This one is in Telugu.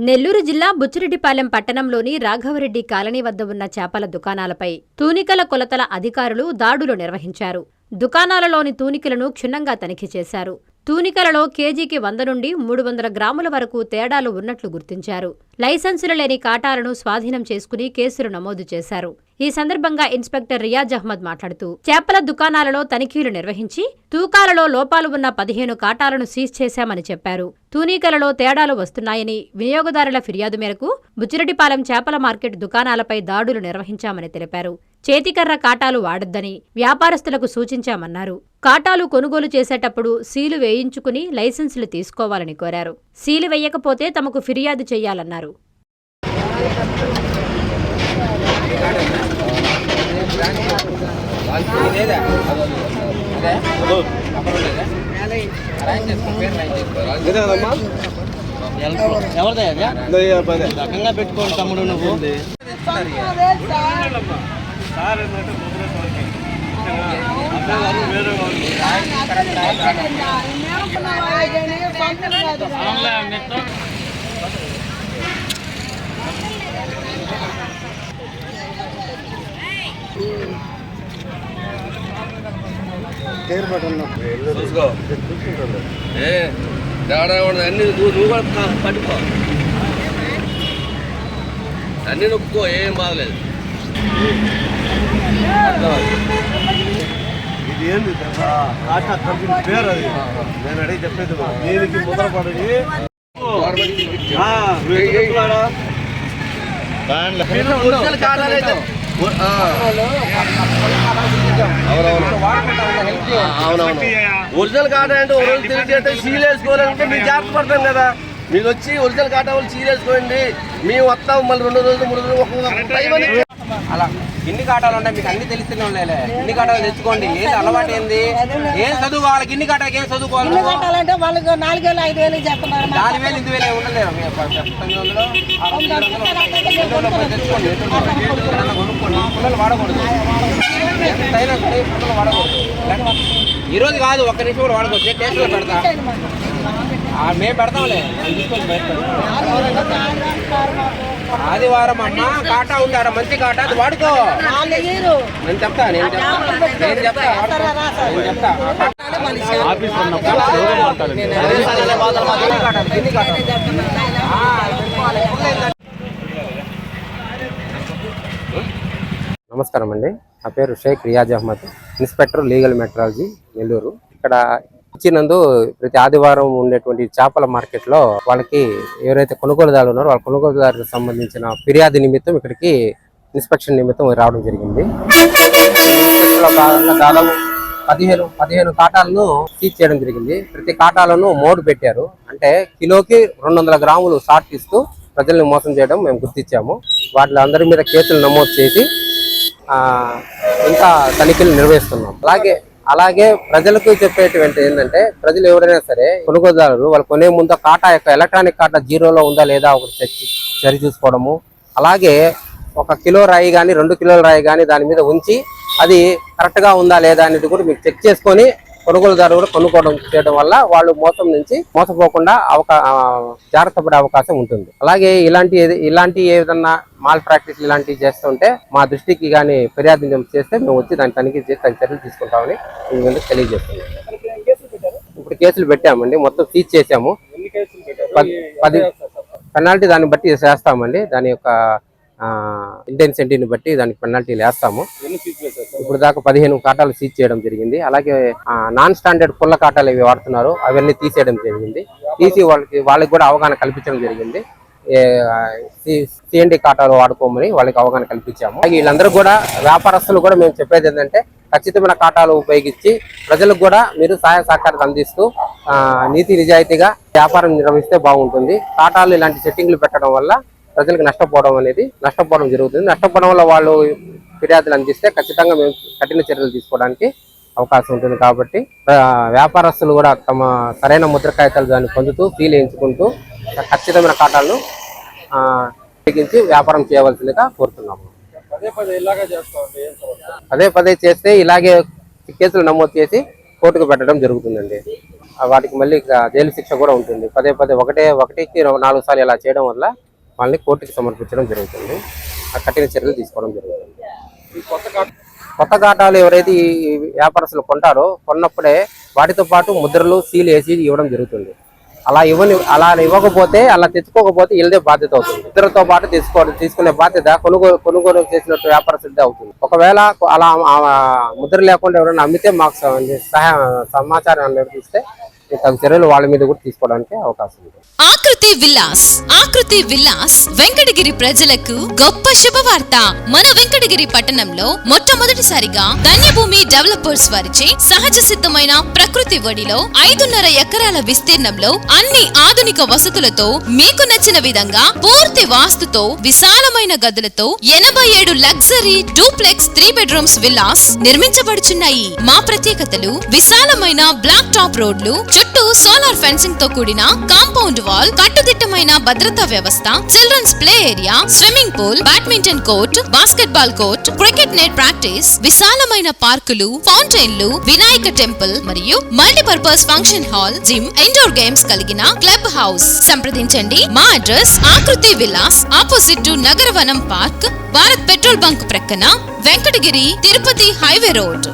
నెల్లూరు జిల్లా బుచ్చిరెడ్డిపాలెం పట్టణంలోని రాఘవరెడ్డి కాలనీ వద్ద ఉన్న చేపల దుకాణాలపై తూనికల కొలతల అధికారులు దాడులు నిర్వహించారు. దుకాణాలలోని తూనికలను క్షుణ్ణంగా తనిఖీ చేశారు. తూనికలలో కేజీకి 100 నుండి 300 గ్రాముల వరకు తేడాలు ఉన్నట్లు గుర్తించారు. లైసెన్సులు లేని కాటాలను స్వాధీనం చేసుకుని కేసులు నమోదు చేశారు. ఈ సందర్భంగా ఇన్స్పెక్టర్ రియాజ్ అహ్మద్ మాట్లాడుతూ చేపల దుకాణాలలో తనిఖీలు నిర్వహించి తూకాలలో లోపాలు ఉన్న 15 కాటాలను సీజ్ చేశామని చెప్పారు. తూనికలలో తేడాలు వస్తున్నాయని వినియోగదారుల ఫిర్యాదు మేరకు బుచ్చిరెడ్డిపాలెం చేపల మార్కెట్ దుకాణాలపై దాడులు నిర్వహించామని తెలిపారు. చేతికర్ర కాటాలు వాడొద్దని వ్యాపారస్తులకు సూచించామన్నారు. కాటాలు కొనుగోలు చేసేటప్పుడు సీలు వేయించుకుని లైసెన్సులు తీసుకోవాలని కోరారు. సీలు వేయకపోతే తమకు ఫిర్యాదు చేయాలన్నారు. రకంగా పెట్టుకోండి తమ్ముడు నువ్వు అన్ని నువ్వు పట్టుకో, అన్ని నొప్పుకో, ఏం బాగలేదు. ఇది ఏంది కాటా కంపెనీ పేరు, అది నేను అడిగి చెప్పేది. దీనికి ముద్రపడి ఒరిజినల్ కాటా అంటే ఒరిజినల్ తెలియజేస్తే సీల్ వేసుకోవాలంటే మీరు జాగ్రత్త పడతాం కదా. మీరు వచ్చి ఒరిజినల్ కాటా వాళ్ళు సీల్ వేసుకోండి, మేము వస్తాం మళ్ళీ 2 రోజులు 3 రోజులు ఒక్కొక్క అలా ఎన్ని కాటాలు ఉంటాయి మీకు అన్ని తెలిస్తూనే ఉండలే. ఎన్ని కాటాలు తెచ్చుకోండి. ఏది అలవాటు ఏంది, ఏం చదువు కావాలి, ఎన్ని కాటాలకి ఏం చదువుకోవాలి. 4,000 5,000 చెప్తున్నారు. 4,000 5,000 ఉండలేరు. 900 తెచ్చుకోండి. కొనుక్కోండి. పిల్లలు వాడకూడదు, ఎంతైనా సరే పిల్లలు వాడకూడదు. ఈరోజు కాదు, ఒక్క నిమిషం కూడా వాడకూడదు. టేస్ట్లో పెడతా, మేము పెడతాంలే. ఆదివారం అమ్మ కాటా ఉంటారా, మంచి కాటా, అది వాడుకో. నేను చెప్తా నమస్కారం అండి, నా పేరు Shaik Riyaz Ahmed, inspector legal metrology, Nellore. ఇక్కడ ఇచ్చినందు ప్రతి ఆదివారం ఉండేటువంటి చేపల మార్కెట్ లో వాళ్ళకి ఎవరైతే కొనుగోలుదారులు ఉన్నారో వాళ్ళ కొనుగోలుదారులకు సంబంధించిన ఫిర్యాదు నిమిత్తం ఇక్కడికి ఇన్స్పెక్షన్ నిమిత్తం రావడం జరిగింది. దాదాపు 15 కాటాలను సీజ్ చేయడం జరిగింది. ప్రతి కాటాలను మోడు పెట్టారు. అంటే కిలోకి 200 గ్రాములు షార్ట్ ఇస్తూ ప్రజల్ని మోసం చేయడం మేము గుర్తించాము. వాటి అందరి మీద కేసులు నమోదు చేసి ఇంకా తనిఖీలు నిర్వహిస్తున్నాం. అలాగే ప్రజలకు చెప్పేటువంటి ఏంటంటే, ప్రజలు ఎవరైనా సరే కొనుగోలుదారులు వాళ్ళు కొనే ముందు కాటా యొక్క ఎలక్ట్రానిక్ కాటా జీరోలో ఉందా లేదా ఒకటి సరి చూసుకోవడము. అలాగే 1 కిలో రాయి కానీ 2 కిలోల రాయి కానీ దాని మీద ఉంచి అది కరెక్ట్గా ఉందా లేదా అనేది కూడా మీరు చెక్ చేసుకొని కొనుగోలుదారులు కూడా కొనుక్కోవడం చేయడం వల్ల వాళ్ళు మోసం నుంచి మోసపోకుండా జాగ్రత్త పడే అవకాశం ఉంటుంది. అలాగే ఇలాంటి ఏదన్నా మాల్ ప్రాక్టీస్ ఇలాంటివి చేస్తుంటే మా దృష్టికి కానీ ఫిర్యాదు చేస్తే మేము వచ్చి దాన్ని తనిఖీ చేసి దాని చర్యలు తీసుకుంటామని మేము తెలియజేస్తున్నాం. ఇప్పుడు కేసులు పెట్టామండి, మొత్తం సీజ్ చేసాము. 10 పెనాల్టీ దాన్ని బట్టి చేస్తామండి. దాని యొక్క ఇంటెన్సిటీని బట్టి దానికి పెనాల్టీలు వేస్తాము. ఇప్పుడు దాకా 15 కాటాలు సీజ్ చేయడం జరిగింది. అలాగే నాన్ స్టాండర్డ్ పుల్ల కాటాలు ఇవి వాడుతున్నారు, అవన్నీ తీసేయడం జరిగింది. తీసి వాళ్ళకి కూడా అవగాహన కల్పించడం జరిగింది. సిఎన్డి కాటాలు వాడుకోమని వాళ్ళకి అవగాహన కల్పించాము. వీళ్ళందరూ కూడా వ్యాపారస్తులు కూడా మేము చెప్పేది ఏంటంటే, ఖచ్చితమైన కాటాలు ఉపయోగించి ప్రజలకు కూడా మీరు సహాయ సహకారాలు అందిస్తూ నీతి నిజాయితీగా వ్యాపారం నిర్వహిస్తే బాగుంటుంది. కాటాలు ఇలాంటి సెట్టింగ్లు పెట్టడం వల్ల ప్రజలకు నష్టపోవడం జరుగుతుంది. నష్టపోవడం వల్ల వాళ్ళు ఫిర్యాదులు అందిస్తే ఖచ్చితంగా మేము కఠిన చర్యలు తీసుకోవడానికి అవకాశం ఉంటుంది. కాబట్టి వ్యాపారస్తులు కూడా తమ సరైన ముద్ర కాగితాలు దాన్ని పొందుతూ సీల్ వేయించుకుంటూ ఖచ్చితమైన కాటాలను ఉపయోగించి వ్యాపారం చేయవలసిందిగా కోరుతున్నాము. పదే చేస్తే ఇలాగే కేసులు నమోదు చేసి కోర్టుకు పెట్టడం జరుగుతుందండి. వాటికి మళ్ళీ జైలు శిక్ష కూడా ఉంటుంది. పదే ఒకటికి 4 సార్లు ఇలా చేయడం వల్ల వాళ్ళని కోర్టుకి సమర్పించడం జరుగుతుంది. కఠిన చర్యలు తీసుకోవడం జరుగుతుంది. కొత్త కాటాలు ఎవరైతే ఈ వ్యాపారస్తులు కొంటారో కొన్నప్పుడే వాటితో పాటు ముద్రలు సీల్ వేసి ఇవ్వడం జరుగుతుంది. అలా ఇవ్వకపోతే అలా తెచ్చుకోకపోతే వీళ్ళదే బాధ్యత అవుతుంది. ముద్రతో పాటు తీసుకునే బాధ్యత కొనుగోలు చేసినట్టు వ్యాపారస్తులదే అవుతుంది. ఒకవేళ అలా ముద్ర లేకుండా ఎవరైనా అమ్మితే మాకు సమాచారం అందిస్తే తగు చర్యలు వాళ్ళ మీద కూడా తీసుకోవడానికి అవకాశం ఉంది. ఆకృతి విల్లాస్ వెంకటగిరి ప్రజలకు గొప్ప శుభవార్త. మన వెంకటగిరి పట్టణంలో మొట్టమొదటిసారిగా ధన్యభూమి డెవలపర్స్ వారిచే సహజ సిద్ధమైన ప్రకృతి ఒడిలో 5.5 ఎకరాల విస్తీర్ణంలో అన్ని ఆధునిక వసతులతో మీకు నచ్చిన విధంగా పూర్తి వాస్తుతో విశాలమైన గదులతో 87 లగ్జరీ డూప్లెక్స్ 3 బెడ్రూమ్స్ విల్లాస్ నిర్మించబడుచున్నాయి. మా ప్రత్యేకతలు విశాలమైన బ్లాక్ టాప్ రోడ్లు, చుట్టూ సోలార్ ఫెన్సింగ్ తో కూడిన కాంపౌండ్ వాల్, కట్టుదిట్టమైన భద్రతా వ్యవస్థ, children's play area, swimming pool, badminton court, basketball court, cricket net practice, విశాలమైన పార్కులు, ఫౌంటైన్లు, వినాయక టెంపుల్ మరియు multipurpose function hall, gym, indoor games కలిగిన క్లబ్ హౌస్. సంప్రదించండి. మా address Akriti Vilas, opposite to Nagaravanam park, Bharat petrol bunk ప్రక్కన, వెంకటగిరి తిరుపతి హైవే రోడ్.